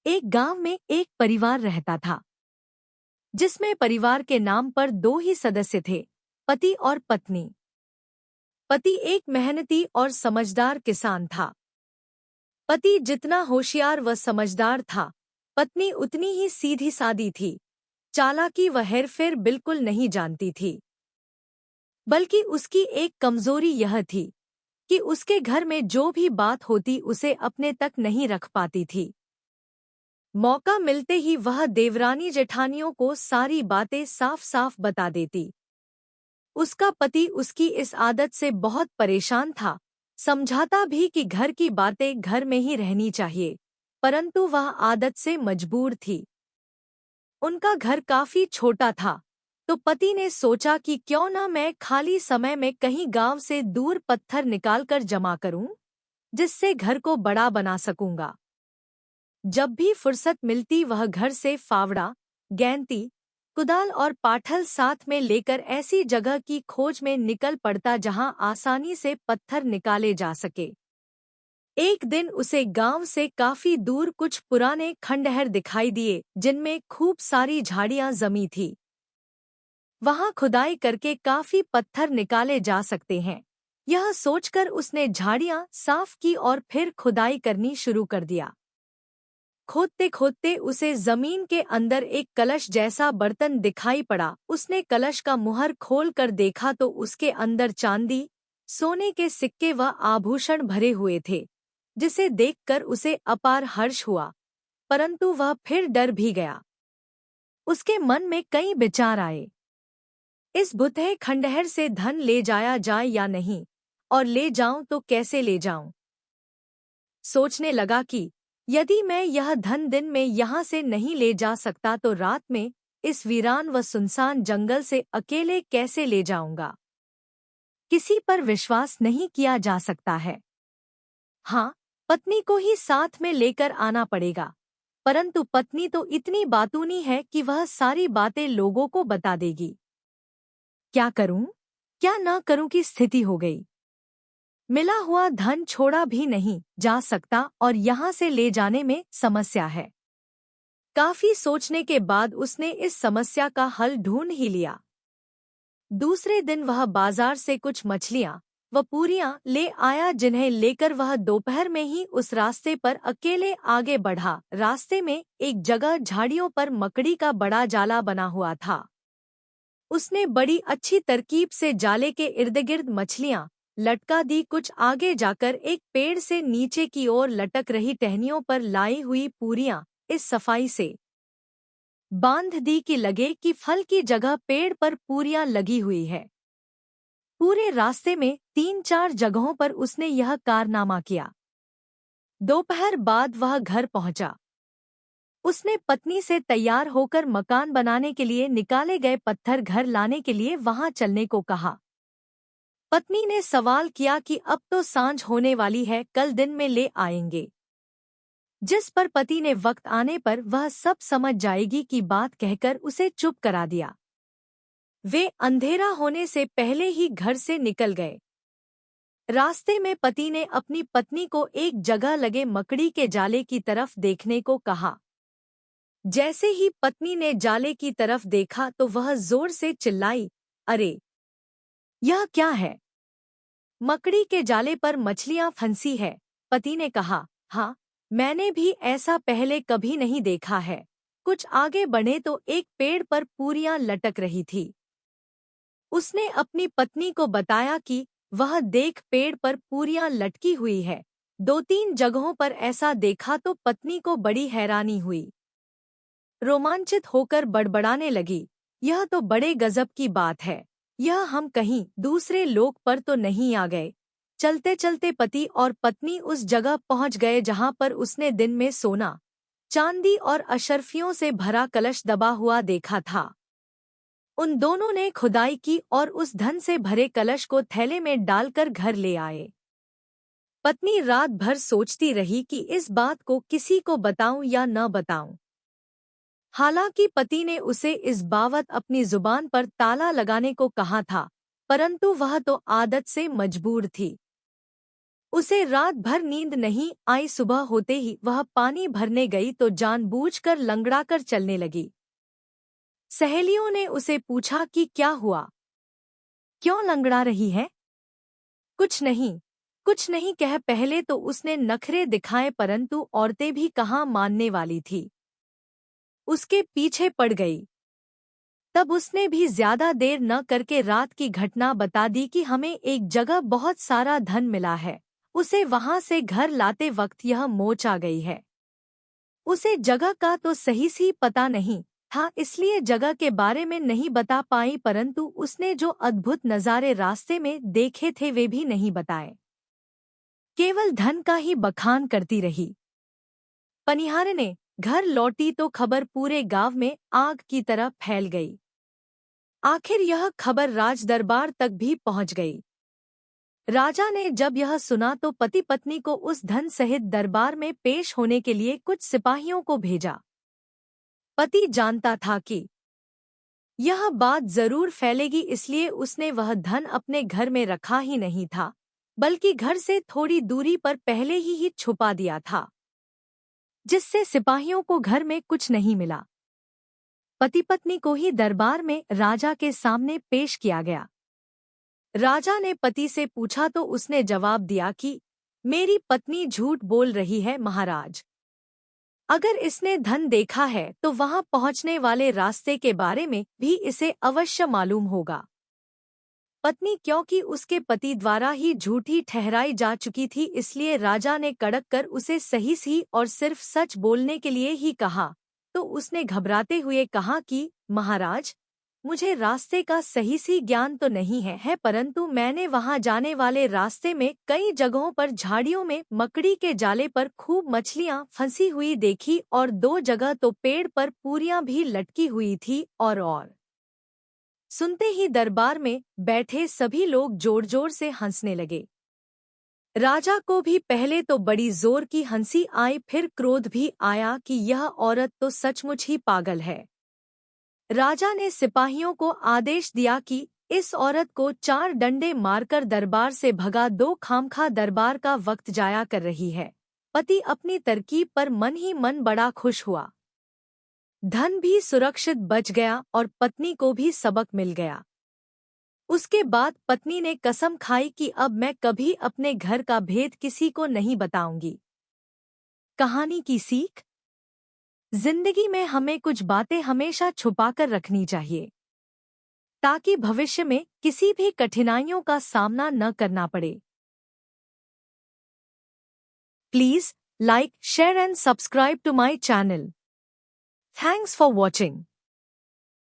एक गांव में एक परिवार रहता था, जिसमें परिवार के नाम पर दो ही सदस्य थे, पति और पत्नी। पति एक मेहनती और समझदार किसान था। पति जितना होशियार व समझदार था, पत्नी उतनी ही सीधी सादी थी। चालाकी व हेरफेर बिल्कुल नहीं जानती थी। बल्कि उसकी एक कमजोरी यह थी कि उसके घर में जो भी बात होती उसे अपने तक नहीं रख पाती थी। मौका मिलते ही वह देवरानी जेठानियों को सारी बातें साफ साफ बता देती। उसका पति उसकी इस आदत से बहुत परेशान था। समझाता भी कि घर की बातें घर में ही रहनी चाहिए, परंतु वह आदत से मजबूर थी। उनका घर काफी छोटा था, तो पति ने सोचा कि क्यों न मैं खाली समय में कहीं गांव से दूर पत्थर निकालकर जमा करूं, जिससे घर को बड़ा बना सकूंगा। जब भी फुर्सत मिलती वह घर से फावड़ा, गैंती, कुदाल और पाठल साथ में लेकर ऐसी जगह की खोज में निकल पड़ता जहां आसानी से पत्थर निकाले जा सके। एक दिन उसे गांव से काफी दूर कुछ पुराने खंडहर दिखाई दिए, जिनमें खूब सारी झाड़ियां जमी थी। वहां खुदाई करके काफी पत्थर निकाले जा सकते हैं। यह सोचकर उसने झाड़ियां साफ की और फिर खुदाई करनी शुरू कर दिया। खोदते खोदते उसे जमीन के अंदर एक कलश जैसा बर्तन दिखाई पड़ा। उसने कलश का मुहर खोल कर देखा तो उसके अंदर चांदी, सोने के सिक्के व आभूषण भरे हुए थे, जिसे देखकर उसे अपार हर्ष हुआ, परंतु वह फिर डर भी गया। उसके मन में कई विचार आए। इस भुतहे खंडहर से धन ले जाया जाए या नहीं, और ले जाऊं तो कैसे ले जाऊं। सोचने लगा कि यदि मैं यह धन दिन में यहाँ से नहीं ले जा सकता तो रात में इस वीरान व सुनसान जंगल से अकेले कैसे ले जाऊंगा। किसी पर विश्वास नहीं किया जा सकता है। हाँ, पत्नी को ही साथ में लेकर आना पड़ेगा, परंतु पत्नी तो इतनी बातूनी है कि वह सारी बातें लोगों को बता देगी। क्या करूं, क्या न करूं की स्थिति हो गई। मिला हुआ धन छोड़ा भी नहीं जा सकता और यहाँ से ले जाने में समस्या है। काफी सोचने के बाद उसने इस समस्या का हल ढूंढ ही लिया। दूसरे दिन वह बाजार से कुछ मछलियां व पूरियां ले आया, जिन्हें लेकर वह दोपहर में ही उस रास्ते पर अकेले आगे बढ़ा। रास्ते में एक जगह झाड़ियों पर मकड़ी का बड़ा जाला बना हुआ था। उसने बड़ी अच्छी तरकीब से जाले के इर्दगिर्द मछलियां लटका दी। कुछ आगे जाकर एक पेड़ से नीचे की ओर लटक रही टहनियों पर लाई हुई पूरियां इस सफाई से बांध दी कि लगे कि फल की जगह पेड़ पर पूरियां लगी हुई है। पूरे रास्ते में 3-4 जगहों पर उसने यह कारनामा किया। दोपहर बाद वह घर पहुंचा। उसने पत्नी से तैयार होकर मकान बनाने के लिए निकाले गए पत्थर घर लाने के लिए वहां चलने को कहा। पत्नी ने सवाल किया कि अब तो सांझ होने वाली है, कल दिन में ले आएंगे। जिस पर पति ने वक्त आने पर वह सब समझ जाएगी की बात कहकर उसे चुप करा दिया। वे अंधेरा होने से पहले ही घर से निकल गए। रास्ते में पति ने अपनी पत्नी को एक जगह लगे मकड़ी के जाले की तरफ देखने को कहा। जैसे ही पत्नी ने जाले की तरफ देखा तो वह जोर से चिल्लाई, अरे यह क्या है। मकड़ी के जाले पर मछलियां फंसी है। पति ने कहा, हाँ, मैंने भी ऐसा पहले कभी नहीं देखा है। कुछ आगे बढ़े तो एक पेड़ पर पूरियां लटक रही थी। उसने अपनी पत्नी को बताया कि वह देख पेड़ पर पूरियां लटकी हुई है। 2-3 जगहों पर ऐसा देखा तो पत्नी को बड़ी हैरानी हुई। रोमांचित होकर बड़बड़ाने लगी, यह तो बड़े गजब की बात है। यह हम कहीं दूसरे लोक पर तो नहीं आ गए। चलते चलते पति और पत्नी उस जगह पहुंच गए जहां पर उसने दिन में सोना, चांदी और अशर्फियों से भरा कलश दबा हुआ देखा था। उन दोनों ने खुदाई की और उस धन से भरे कलश को थैले में डालकर घर ले आए। पत्नी रात भर सोचती रही कि इस बात को किसी को बताऊं या न बताऊं। हालांकि पति ने उसे इस बावत अपनी जुबान पर ताला लगाने को कहा था, परंतु वह तो आदत से मजबूर थी। उसे रात भर नींद नहीं आई। सुबह होते ही वह पानी भरने गई तो जानबूझकर लंगड़ाकर चलने लगी। सहेलियों ने उसे पूछा कि क्या हुआ, क्यों लंगड़ा रही है? कुछ नहीं, कुछ नहीं कह पहले तो उसने नखरे दिखाए, परंतु औरतें भी कहाँ मानने वाली थी। उसके पीछे पड़ गई। तब उसने भी ज्यादा देर न करके रात की घटना बता दी कि हमें एक जगह बहुत सारा धन मिला है। उसे वहां से घर लाते वक्त यह मोच आ गई है। उसे जगह का तो सही सी पता नहीं था, इसलिए जगह के बारे में नहीं बता पाई, परंतु उसने जो अद्भुत नज़ारे रास्ते में देखे थे वे भी नहीं बताए। केवल धन का ही बखान करती रही। पनिहारने घर लौटी तो खबर पूरे गांव में आग की तरह फैल गई। आखिर यह खबर राज दरबार तक भी पहुंच गई। राजा ने जब यह सुना तो पति पत्नी को उस धन सहित दरबार में पेश होने के लिए कुछ सिपाहियों को भेजा। पति जानता था कि यह बात जरूर फैलेगी, इसलिए उसने वह धन अपने घर में रखा ही नहीं था, बल्कि घर से थोड़ी दूरी पर पहले ही छुपा दिया था, जिससे सिपाहियों को घर में कुछ नहीं मिला। पति पत्नी को ही दरबार में राजा के सामने पेश किया गया। राजा ने पति से पूछा तो उसने जवाब दिया कि मेरी पत्नी झूठ बोल रही है महाराज। अगर इसने धन देखा है तो वहां पहुंचने वाले रास्ते के बारे में भी इसे अवश्य मालूम होगा। पत्नी क्योंकि उसके पति द्वारा ही झूठी ठहराई जा चुकी थी, इसलिए राजा ने कड़क कर उसे सही सी और सिर्फ सच बोलने के लिए ही कहा। तो उसने घबराते हुए कहा कि महाराज, मुझे रास्ते का सही सी ज्ञान तो नहीं है, परंतु मैंने वहां जाने वाले रास्ते में कई जगहों पर झाड़ियों में मकड़ी के जाले पर खूब मछलियां फंसी हुई देखी और 2 जगह तो पेड़ पर पूरियां भी लटकी हुई थी। और सुनते ही दरबार में बैठे सभी लोग जोर जोर से हंसने लगे। राजा को भी पहले तो बड़ी जोर की हंसी आई, फिर क्रोध भी आया कि यह औरत तो सचमुच ही पागल है। राजा ने सिपाहियों को आदेश दिया कि इस औरत को 4 डंडे मारकर दरबार से भगा दो, खामखा दरबार का वक्त जाया कर रही है। पति अपनी तरकीब पर मन ही मन बड़ा खुश हुआ। धन भी सुरक्षित बच गया और पत्नी को भी सबक मिल गया। उसके बाद पत्नी ने कसम खाई कि अब मैं कभी अपने घर का भेद किसी को नहीं बताऊंगी। कहानी की सीख: जिंदगी में हमें कुछ बातें हमेशा छुपाकर रखनी चाहिए, ताकि भविष्य में किसी भी कठिनाइयों का सामना न करना पड़े। Please like, share and subscribe to my channel. Thanks for watching.